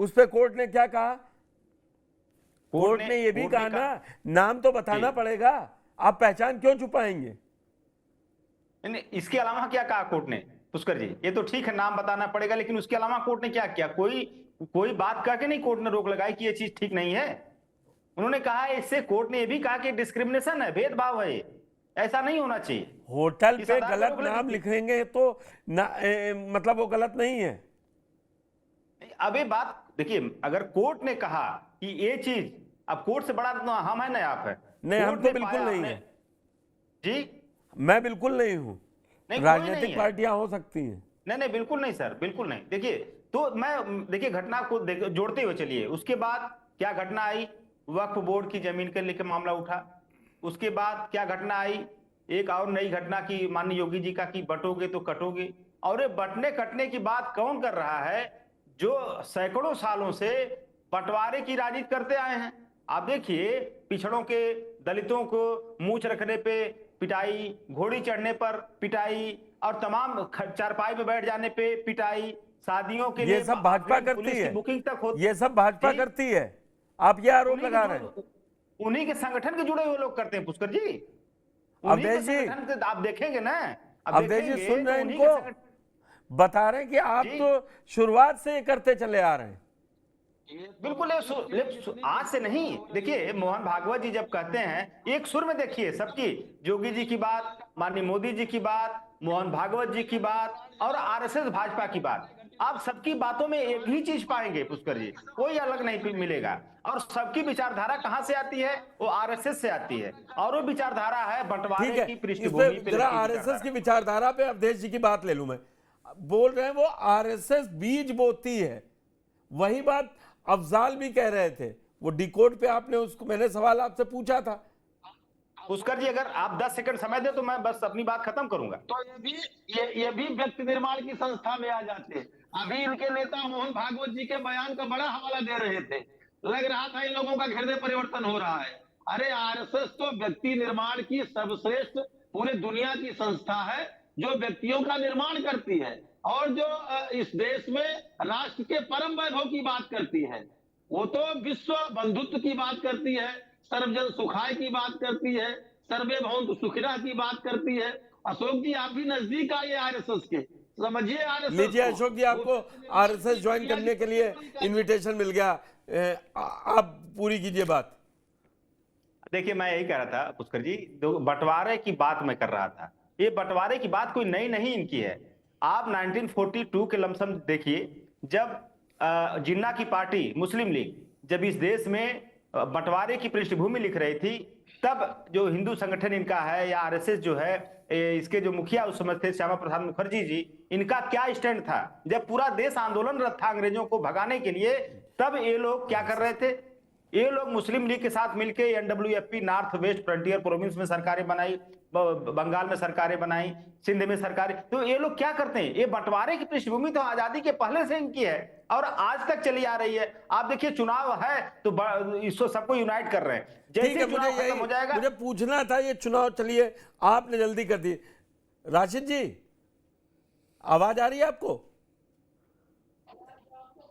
उस पे कोर्ट ने क्या कहा? कोर्ट ने ये भी कहा ना, नाम तो बताना पड़ेगा, आप पहचान क्यों छुपाएंगे? नहीं, इसके अलावा क्या कहा कोर्ट ने पुष्कर जी? ये तो ठीक है, नाम बताना पड़ेगा, लेकिन उसके अलावा कोर्ट ने क्या किया? कोई बात कह के नहीं कोर्ट ने रोक लगाई कि ये चीज ठीक नहीं है। उन्होंने कहा है, इससे कोर्ट ने ये भी कहा कि डिस्क्रिमिनेशन है, भेदभाव है, ऐसा नहीं होना चाहिए। होटल इस पे आधार पर गलत रोक नाम लगी। लिखेंगे तो मतलब वो गलत नहीं है। अब ये बात देखिए, अगर कोर्ट ने कहा कि ये चीज, अब कोर्ट से बड़ा तो हम है ना आप है, नहीं, हम कोर्ट तो ने बिल्कुल पाया नहीं आपने है। जी, मैं बिल्कुल नहीं हूं। नहीं कोई नहीं राजनीतिक है, पार्टियां हो सकती हैं। नहीं नहीं बिल्कुल नहीं सर, बिल्कुल नहीं। देखिए, तो मैं देखिए घटना को जोड़ते हुए चलिए, उसके बाद क्या घटना आई? वक्फ बोर्ड की जमीन के लेकर मामला उठा। उसके बाद क्या घटना आई? एक और नई घटना की, माननीय योगी जी का, कि बटोगे तो कटोगे। और ये बटने कटने की बात कौन कर रहा है? जो सैकड़ों सालों से बंटवारे की राजनीति करते आए हैं। आप देखिए, पिछड़ों के, दलितों को मूंछ रखने पे पिटाई, घोड़ी चढ़ने पर पिटाई, और तमाम चारपाई में बैठ जाने पे पिटाई, शादियों के लिए ये सब भाजपा करती पुलिस की है, बुकिंग तक हो। ये सब भाजपा जी, करती है। आप ये आरोप उन्हीं के लगा रहे हैं। उन्हीं के संगठन के जुड़े हुए लोग करते हैं पुष्कर जी, उन्हीं के अवधेश जी, संगठन के। आप देखेंगे ना, अब अवधेश जी देखेंगे सुन तो रहे हैं उन्हीं के इनको? संगठन। बता रहे हैं कि आप जी, तो शुरुआत से ये करते चले आ रहे हैं। बिल्कुल आज से नहीं। देखिए, मोहन भागवत जी जब कहते हैं, एक सुर में देखिए सबकी, योगी जी की बात, माननीय मोदी जी की बात, मोहन भागवत जी की बात, और आरएसएस भाजपा की बात, आप सबकी बातों में एक ही चीज पाएंगे पुष्कर जी, कोई अलग नहीं मिलेगा। और सबकी विचारधारा कहां से आती है? वो आरएसएस से आती है, और वो विचारधारा है ठीक बंटवारे है, की इस पे पृष्ठभूमि पे जरा लगी आरएसएस की विचारधारा। विचारधारा पे अवधेश जी की बात ले लूं मैं। बोल रहे हैं वो आरएसएस बीज बोती है, वही बात अफजाल भी कह रहे थे। वो डिकोड पे आपने उसको, मैंने सवाल आपसे पूछा था। पुष्कर जी, अगर आप 10 सेकंड समय दे तो मैं बस अपनी बात खत्म करूंगा। तो ये भी व्यक्ति निर्माण की संस्था में आ जाते हैं। अभी इनके नेता मोहन भागवत जी के बयान का बड़ा हवाला दे रहे थे, लग रहा था इन लोगों का हृदय परिवर्तन हो रहा है। अरे आरएसएस तो व्यक्ति निर्माण की सर्वश्रेष्ठ पूरे दुनिया की संस्था है, जो व्यक्तियों का निर्माण करती है, और जो इस देश में राष्ट्र के परम वैभव की बात करती है। वो तो विश्व बंधुत्व की बात करती है, सर्वजन सुखाय की बात करती है, सर्वे भवन्तु सुखिनः की बात करती है। अशोक जी, आप भी नजदीक आइए आरएसएस के, समझिए आरएसएस लीजिए को। अशोक जी, आपको आरएसएस ज्वाइन करने के लिए इनविटेशन मिल गया। आप पूरी कीजिए बात। देखिए, मैं यही कह रहा था पुष्कर जी, बंटवारे की बात मैं कर रहा था। ये बंटवारे की बात कोई नई नहीं इनकी है। आप 1942 के लमसम देखिए, जब जिन्ना की पार्टी मुस्लिम लीग जब इस देश में बंटवारे की पृष्ठभूमि लिख रही थी, तब जो हिंदू संगठन इनका है, या आरएसएस जो है, इसके जो मुखिया उस समय थे श्यामा प्रसाद मुखर्जी जी, इनका क्या स्टैंड था? जब पूरा देश आंदोलनरत था अंग्रेजों को भगाने के लिए, तब ये लोग क्या कर रहे थे? ये लोग मुस्लिम लीग के साथ मिलकर NWFP, north west frontier province में सरकारें बनाई, बंगाल में सरकारें बनाई, सिंध में सरकारें। तो ये लोग क्या करते हैं? ये बंटवारे की पृष्ठभूमि तो आजादी के पहले से इनकी है, और आज तक चली आ रही है। आप देखिए, चुनाव है तो इसको सबको यूनाइट कर रहे हैं। ठीक है, चुनाव खत्म हो जाएगा, मुझे पूछना था ये चुनाव, चलिए आपने जल्दी कर दी। राशिद जी, आवाज आ रही है आपको?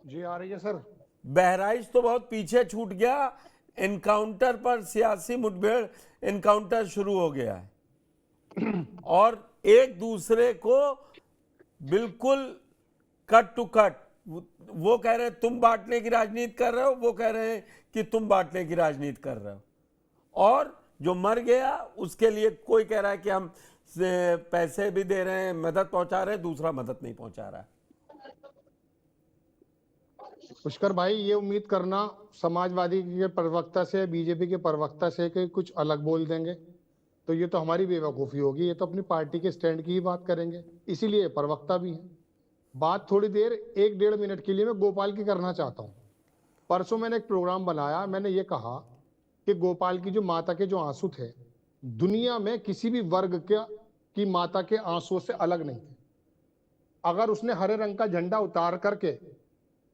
जी आ रही है सर। बहराइच तो बहुत पीछे छूट गया, एनकाउंटर पर सियासी मुठभेड़, एनकाउंटर शुरू हो गया है और एक दूसरे को बिल्कुल कट टू कट, वो कह रहे हैं तुम बांटने की राजनीति कर रहे हो, वो कह रहे हैं कि तुम बांटने की राजनीति कर रहे हो, और जो मर गया उसके लिए कोई कह रहा है कि हम पैसे भी दे रहे हैं, मदद पहुंचा रहे हैं, दूसरा मदद नहीं पहुंचा रहा है। पुष्कर भाई, ये उम्मीद करना समाजवादी के प्रवक्ता से, बीजेपी के प्रवक्ता से कि कुछ अलग बोल देंगे, तो ये तो हमारी बेवकूफ़ी होगी। ये तो अपनी पार्टी के स्टैंड की ही बात करेंगे, इसीलिए प्रवक्ता भी हैं। बात थोड़ी देर 1-1.5 मिनट के लिए मैं गोपाल की करना चाहता हूँ। परसों मैंने एक प्रोग्राम बनाया, मैंने ये कहा कि गोपाल की जो माता के जो आंसू थे, दुनिया में किसी भी वर्ग की माता के आंसुओं से अलग नहीं थे। अगर उसने हरे रंग का झंडा उतार करके,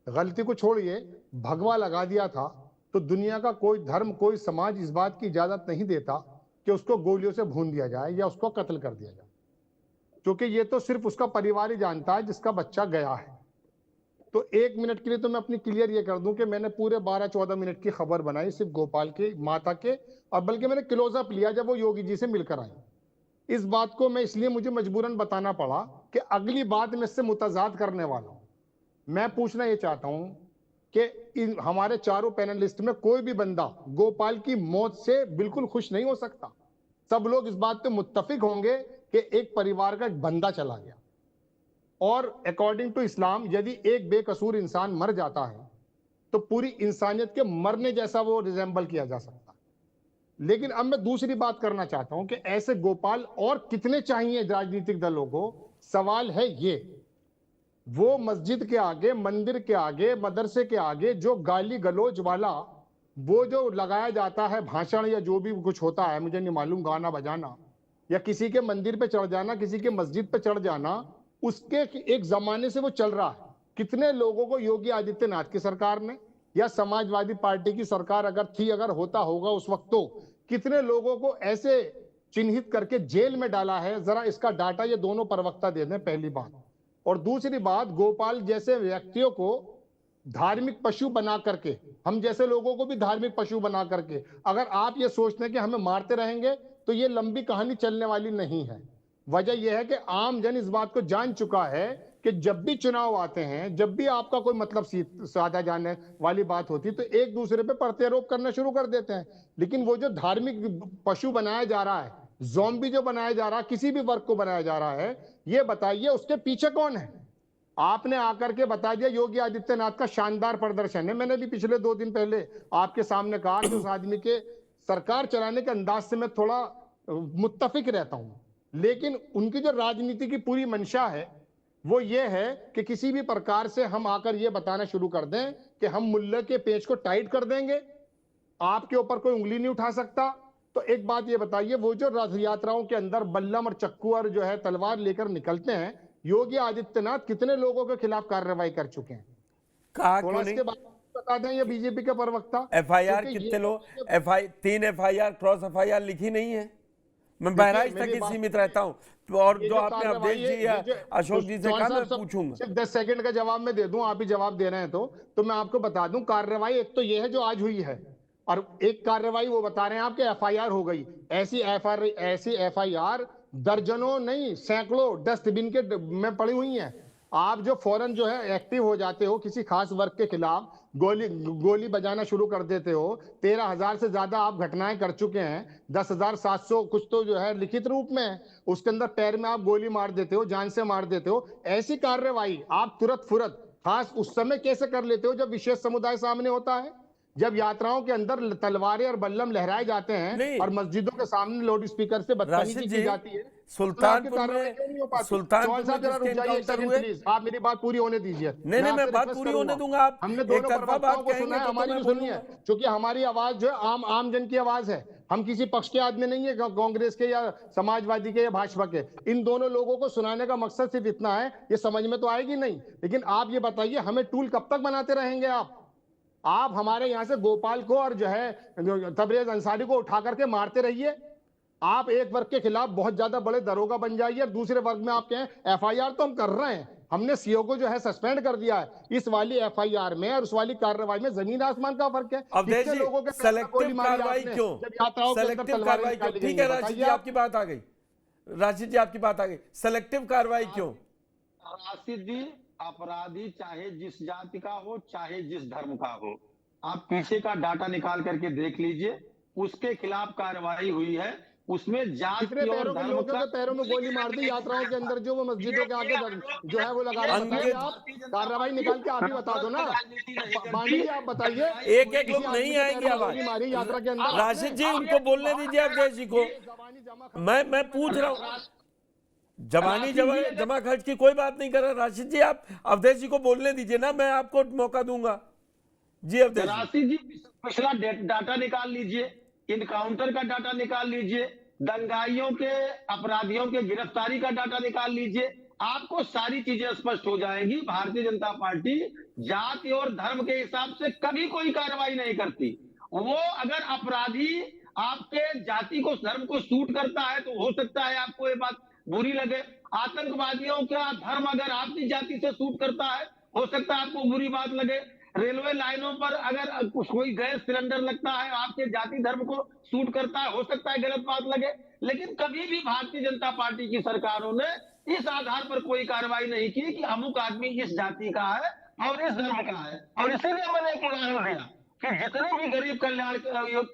गलती को छोड़िए, भगवा लगा दिया था, तो दुनिया का कोई धर्म, कोई समाज इस बात की इजाजत नहीं देता कि उसको गोलियों से भून दिया जाए या उसको कत्ल कर दिया जाए, क्योंकि ये तो सिर्फ उसका परिवार ही जानता है जिसका बच्चा गया है। तो 1 मिनट के लिए तो मैं अपनी क्लियर ये कर दूं कि मैंने पूरे 12-14 मिनट की खबर बनाई सिर्फ गोपाल के माता के, और बल्कि मैंने क्लोजअप लिया जब वो योगी जी से मिलकर आई। इस बात को मैं इसलिए मुझे मजबूरन बताना पड़ा कि अगली बात मैं इससे मुतजाद करने वाला हूं। मैं पूछना ये चाहता हूं कि हमारे चारों पैनलिस्ट में कोई भी बंदा गोपाल की मौत से बिल्कुल खुश नहीं हो सकता। सब लोग इस बात पे मुत्तफिक होंगे कि एक परिवार का एक बंदा चला गया, और अकॉर्डिंग टू इस्लाम यदि एक बेकसूर इंसान मर जाता है तो पूरी इंसानियत के मरने जैसा वो रिजेंबल किया जा सकता है। लेकिन अब मैं दूसरी बात करना चाहता हूं कि ऐसे गोपाल और कितने चाहिए राजनीतिक दलों को। सवाल है ये, वो मस्जिद के आगे, मंदिर के आगे, मदरसे के आगे जो गाली गलौज वाला वो जो लगाया जाता है भाषण या जो भी कुछ होता है, मुझे नहीं मालूम, गाना बजाना या किसी के मंदिर पे चढ़ जाना, किसी के मस्जिद पे चढ़ जाना, उसके एक जमाने से वो चल रहा है। कितने लोगों को योगी आदित्यनाथ की सरकार ने या समाजवादी पार्टी की सरकार अगर होता होगा उस वक्त, तो कितने लोगों को ऐसे चिन्हित करके जेल में डाला है। जरा इसका डाटा ये दोनों प्रवक्ता दे दें, पहली बात। और दूसरी बात, गोपाल जैसे व्यक्तियों को धार्मिक पशु बना करके, हम जैसे लोगों को भी धार्मिक पशु बना करके अगर आप ये सोचते हैं कि हमें मारते रहेंगे, तो ये लंबी कहानी चलने वाली नहीं है। वजह यह है कि आम जन इस बात को जान चुका है कि जब भी चुनाव आते हैं, जब भी आपका कोई मतलब साधा जाने वाली बात होती है, तो एक दूसरे पे प्रत्यारोप करना शुरू कर देते हैं। लेकिन वो जो धार्मिक पशु बनाया जा रहा है, ज़ॉम्बी जो बनाया जा रहा है, किसी भी वर्ग को बनाया जा रहा है, ये बताइए उसके पीछे कौन है। आपने आकर के बता दिया योगी आदित्यनाथ का शानदार प्रदर्शन है। मैंने भी पिछले 2 दिन पहले आपके सामने कहा कि उस आदमी के सरकार चलाने के अंदाज से मैं थोड़ा मुत्तफिक रहता हूं, लेकिन उनकी जो राजनीति की पूरी मंशा है वो ये है कि किसी भी प्रकार से हम आकर ये बताना शुरू कर दें कि हम मुल्ले के पेच को टाइट कर देंगे, आपके ऊपर कोई उंगली नहीं उठा सकता। तो एक बात ये बताइए, वो जो रथ यात्राओं के अंदर बल्लम और चक्कू और जो है तलवार लेकर निकलते हैं, योगी आदित्यनाथ कितने लोगों के खिलाफ कार्रवाई कर चुके हैं? कहा थोड़ा क्यों इसके नहीं? बारे में बता दें ये बीजेपी के प्रवक्ता। एफआईआर क्योंकि कितने ये- लोग, 3 एफआईआर क्रॉस एफआईआर लिखी नहीं है। मैं बहराइच तक मेरी ही बात- सीमित रहता हूं, तो और ये जो आपने कार्रवाई अवधेश है, जी या ये जो- अशोक जी से चौहान कहा, साहब मैं सब- पूछूंगा। सिर्फ 10 सेकंड का जवाब मैं दे दूं, आप ही जवाब दे रहे हैं तो मैं आपको बता दूं कार्रवाई एक तो ये है जो आज हुई है, और एक कार्रवाई वो बता रहे हैं आपके एफआईआर हो गई। ऐसी एफआईआर दर्जनों नहीं सैकड़ों डस्टबिन के में पड़ी हुई हैं। आप जो फौरन जो है एक्टिव हो जाते हो, किसी खास वर्ग के खिलाफ गोली बजाना शुरू कर देते हो। 13,000 से ज्यादा आप घटनाएं कर चुके हैं, 10,700 कुछ तो जो है लिखित रूप में है, उसके अंदर पैर में आप गोली मार देते हो, जान से मार देते हो। ऐसी कार्रवाई आप तुरंत फुरत खास उस समय कैसे कर लेते हो जब विशेष समुदाय सामने होता है, जब यात्राओं के अंदर तलवारें और बल्लम लहराए जाते हैं नहीं। और मस्जिदों के सामने लाउड स्पीकर से बदतमीजी राशिद की जी, जाती है। सुल्तानपुर कार्रवाई में क्यों नहीं हो पाती? सुल्तानपुर चौहान साहब में जरा रुक जिसके जाइए एक एनकाउंटर सेकंड हुए, प्लीज, आप मेरी बात पूरी होने दीजिए। नहीं नहीं, मैं आपसे बात रिक्वेस्ट पूरी होने करूंगा। दूंगा। आप हमने एक दोनों तरफा प्रवक्ताओं बात को कहेंगे सुना है, तो हमारी मैं भी सुनी है, बोलूंगा। क्योंकि हमारी आवाज जो है आम जन की आवाज है। हम किसी पक्ष के आदमी नहीं है, कांग्रेस के या समाजवादी के या भाजपा के। इन दोनों लोगों को सुनाने का मकसद सिर्फ इतना है, ये समझ में तो आएगी नहीं, लेकिन आप ये बताइए हमें टूल कब तक बनाते रहेंगे आप हमारे यहाँ से गोपाल को और जो है तबरेज अंसारी को उठा करके मारते रहिए। आप एक वर्ग के खिलाफ बहुत ज्यादा बड़े दरोगा बन जाइए, और दूसरे वर्ग में आप कहें एफआईआर तो हम कर रहे हैं, हमने सीओ को जो है सस्पेंड कर दिया है। इस वाली एफआईआर में और उस वाली कार्रवाई में जमीन आसमान का फर्क है। अवधेश कितने जी, लोगों के पैर में गोली सेलेक्टिव मारी कार्रवाई आपने क्यों? जब यात्राओं के अंदर सेलेक्टिव तलवारें कार्रवाई क्यों? निकाली ठीक गई है हैं? राशिद जी, बताइए आपकी बात आ गई। राशिद जी, आपकी बात आ गई। सेलेक्टिव कार्रवाई क्यों? राशिद जी, अपराधी चाहे जिस जाति का हो, चाहे जिस धर्म का हो, आप पीछे का डाटा निकाल करके देख लीजिए, उसके खिलाफ कार्रवाई हुई है। उसमें जाति कितने और पैरों में धर्म लोगों का के पैरों में गोली मार दी यात्राओं के अंदर, जो वो मस्जिदों के आगे जो है वो लगा रहे हैं? बताइए आप, कार्रवाई निकाल के आप ही बता दो ना। बांडी जी आप बताइए, एक एक लोग नहीं आएंगे आवाज। मारी यात्रा के अंदर राशिद जी, उनको बोलने दीजिए अवधेश जी को। मैं पूछ रहा हूँ, जबानी जमा खर्च की कोई बात नहीं कर रहा। राशिद जी, आप अवधेश जी को बोलने दीजिए ना, मैं आपको मौका दूंगा। जी अवधेश जी। राशिद जी, पिछला डाटा निकाल लीजिए, इनकाउंटर का डाटा निकाल लीजिए, दंगाइयों के अपराधियों के गिरफ्तारी का डाटा निकाल लीजिए, आपको सारी चीजें स्पष्ट हो जाएंगी। भारतीय जनता पार्टी जाति और धर्म के हिसाब से कभी कोई कार्रवाई नहीं करती। वो अगर अपराधी आपके जाति को, धर्म को सूट करता है तो हो सकता है आपको ये बात बुरी लगे। आतंकवादियों का धर्म अगर आपकी जाति से सूट करता है हो सकता है आपको बुरी बात लगे। रेलवे लाइनों पर अगर कोई गैस सिलेंडर लगता है, आपके जाति धर्म को सूट करता है, हो सकता है गलत बात लगे। लेकिन कभी भी भारतीय जनता पार्टी की सरकारों ने इस आधार पर कोई कार्रवाई नहीं की कि अमुक आदमी इस जाति का है और इस धर्म का है। और इसीलिए मैंने एक उदाहरण दिया कि जितने भी गरीब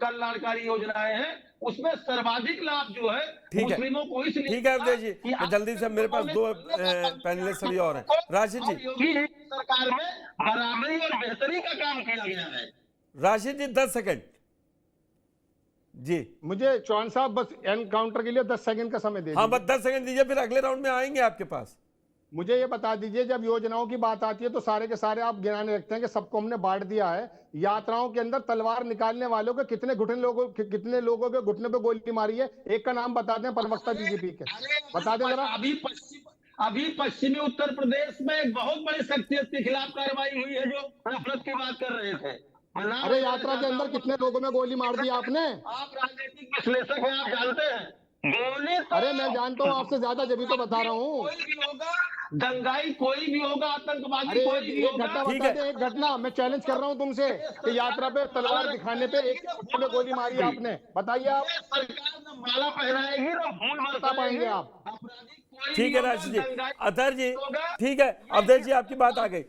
कल्याणकारी योजनाएं हैं उसमें सर्वाधिक लाभ जो है ठीक है, मुस्लिमों को इसलिए ठीक है अवधेश जी, कि मैं जल्दी से, मेरे पास दो पैनलिस्ट अभी और हैं। राशिद जी, योगी जी की सरकार में बराबरी और बेहतरी का काम किया गया है। राशिद जी 10 सेकंड जी। मुझे चौहान साहब बस एनकाउंटर के लिए 10 सेकंड का समय दे हाँ, दीजिए। बस 10 सेकंड दीजिए, फिर अगले राउंड में आएंगे आपके पास। मुझे ये बता दीजिए, जब योजनाओं की बात आती है तो सारे के सारे आप गिनाने रखते हैं कि सबको हमने बांट दिया है। यात्राओं के अंदर तलवार निकालने वालों के कितने लोगों के घुटने पे गोली मारी है? एक का नाम बता दें, प्रवक्ता बीजेपी के, बता दें जरा। अभी पश्चिमी उत्तर प्रदेश में एक बहुत बड़ी शख्सियत के खिलाफ कार्रवाई हुई है जो नफरत की बात कर रहे थे। अरे यात्रा के अंदर कितने लोगों में गोली मार दी आपने? आप राजनीतिक विश्लेषक हैं, आप जानते हैं। गोली तो अरे मैं जानता हूँ आपसे ज्यादा, जब तो बता रहा हूँ। कोई भी होगा, दंगाई कोई भी होगा, आतंकवादी अरे कोई भी एक होगा। घटना ठीक बता है। दे, एक घटना। मैं चैलेंज कर रहा हूँ तुमसे कि यात्रा पे तलवार दिखाने पे एक घुटने में गोली मारी आपने, बताइए आप। ये सरकार न माला पहनाएगी न फूल बता पाएंगे बरसाएगी। आप? अपराधी कोई ठीक भी है होगा, राशिद जी, दंगाई अतहर जी, होगा। ठीक है, अवधेश जी आपकी बात आ गई।